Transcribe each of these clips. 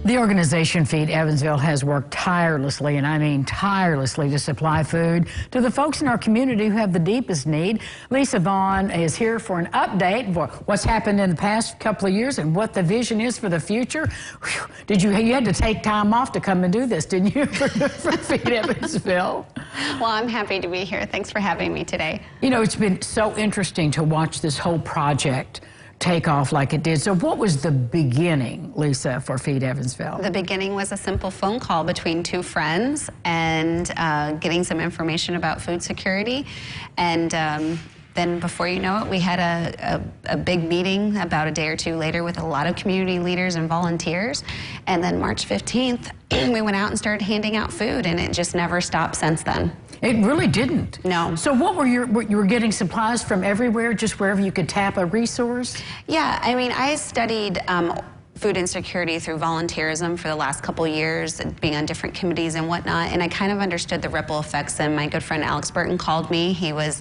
The organization Feed Evansville has worked tirelessly, and I mean tirelessly, to supply food to the folks in our community who have the deepest need. Lisa Vaughn is here for an update for what's happened in the past couple of years and what the vision is for the future. Whew. You had to take time off to come and do this, didn't you, for Feed Evansville? Well, I'm happy to be here. Thanks for having me today. You know, it's been so interesting to watch this whole project take off like it did. So what was the beginning, Lisa, for Feed Evansville? The beginning was a simple phone call between two friends and getting some information about food security. And then before you know it, we had a big meeting about a day or two later with a lot of community leaders and volunteers. And then March 15th, we went out and started handing out food, and it just never stopped since then. It really didn't. No. So what were you were getting supplies from everywhere, just wherever you could tap a resource? Yeah, I mean, I studied food insecurity through volunteerism for the last couple of years, being on different committees and whatnot, and I kind of understood the ripple effects. And my good friend Alex Burton called me. He was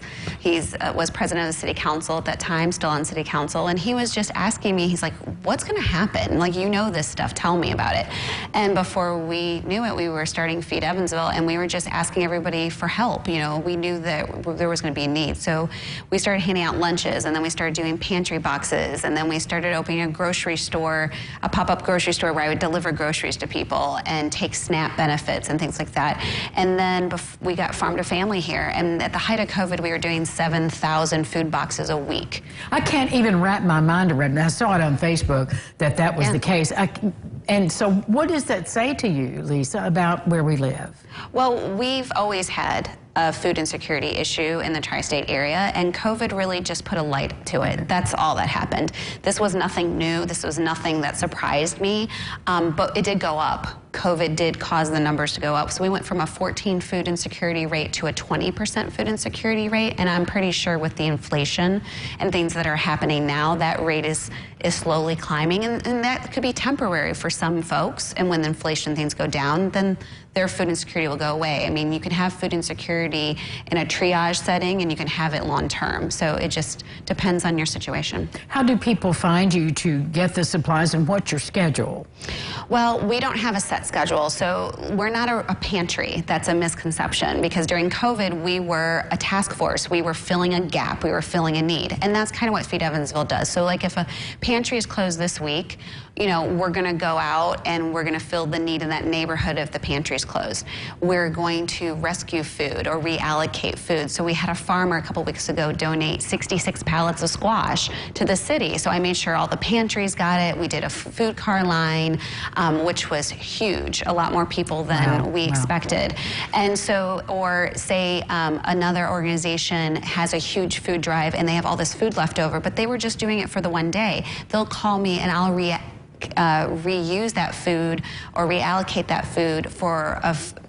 president of the city council at that time, still on city council, and he was just asking me, he's like, what's going to happen? Like, you know this stuff, tell me about it. And before we knew it, we were starting Feed Evansville, and we were just asking everybody for help. You know, we knew that there was going to be a need, so we started handing out lunches, and then we started doing pantry boxes, and then we started opening a grocery store, a pop-up grocery store where I would deliver groceries to people and take SNAP benefits and things like that. And then we got Farm to Family here, and at the height of COVID, we were doing 7,000 food boxes a week. I can't even wrap my mind around it. I saw it on Facebook that was the case. And so what does that say to you, Lisa, about where we live? Well, we've always had a food insecurity issue in the tri-state area, and COVID really just put a light to it. That's all that happened. This was nothing new. This was nothing that surprised me, but it did go up. COVID did cause the numbers to go up. So we went from a 14 food insecurity rate to a 20% food insecurity rate, and I'm pretty sure with the inflation and things that are happening now, that rate is slowly climbing, and that could be temporary for some folks. And when the inflation things go down, then their food insecurity will go away. I mean, you can have food insecurity in a triage setting, and you can have it long term. So it just depends on your situation. How do people find you to get the supplies, and what's your schedule? Well, we don't have a set schedule, so we're not a pantry. That's a misconception, because during COVID, we were a task force. We were filling a gap. We were filling a need, and that's kind of what Feed Evansville does. So like if a pantry is closed this week, you know, we're going to go out and we're going to fill the need in that neighborhood if the pantry's closed. We're going to rescue food or reallocate food. So we had a farmer a couple weeks ago donate 66 pallets of squash to the city. So I made sure all the pantries got it. We did a food car line, which was huge, a lot more people than we expected. And so, or say another organization has a huge food drive and they have all this food left over, but they were just doing it for the one day. They'll call me and I'll reuse that food or reallocate that food for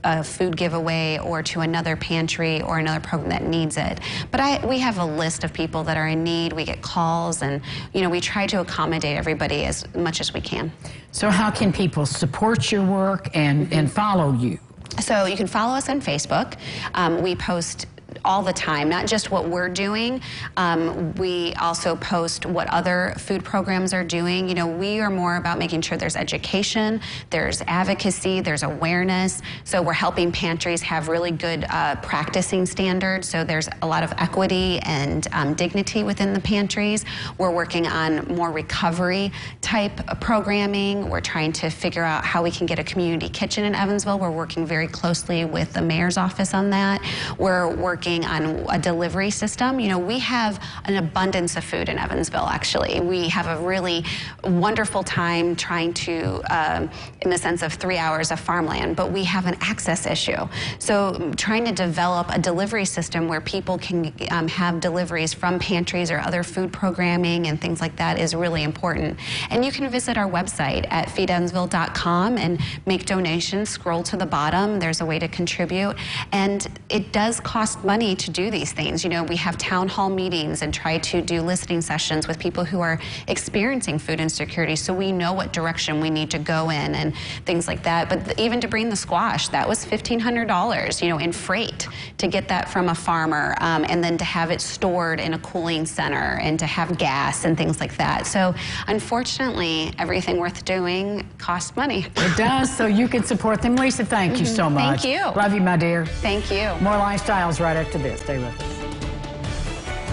a food giveaway or to another pantry or another program that needs it. But we have a list of people that are in need. We get calls, and you know, we try to accommodate everybody as much as we can. So how can people support your work and follow you? So you can follow us on Facebook. We post all the time, not just what we're doing. We also post what other food programs are doing. You know, we are more about making sure there's education, there's advocacy, there's awareness. So we're helping pantries have really good practicing standards. So there's a lot of equity and dignity within the pantries. We're working on more recovery type programming. We're trying to figure out how we can get a community kitchen in Evansville. We're working very closely with the mayor's office on that. We're working on a delivery system. You know, we have an abundance of food in Evansville, actually. We have a really wonderful time trying to, in the sense of 3 hours of farmland, but we have an access issue. So trying to develop a delivery system where people can have deliveries from pantries or other food programming and things like that is really important. And you can visit our website at feedevansville.com and make donations. Scroll to the bottom. There's a way to contribute. And it does cost money to do these things. You know, we have town hall meetings and try to do listening sessions with people who are experiencing food insecurity, so we know what direction we need to go in and things like that. But even to bring the squash, that was $1,500, you know, in freight to get that from a farmer, and then to have it stored in a cooling center and to have gas and things like that. So unfortunately, everything worth doing costs money. It does, so you can support them. Lisa, thank you so much. Thank you. Love you, my dear. Thank you. More Lifestyles right after this. Stay with us.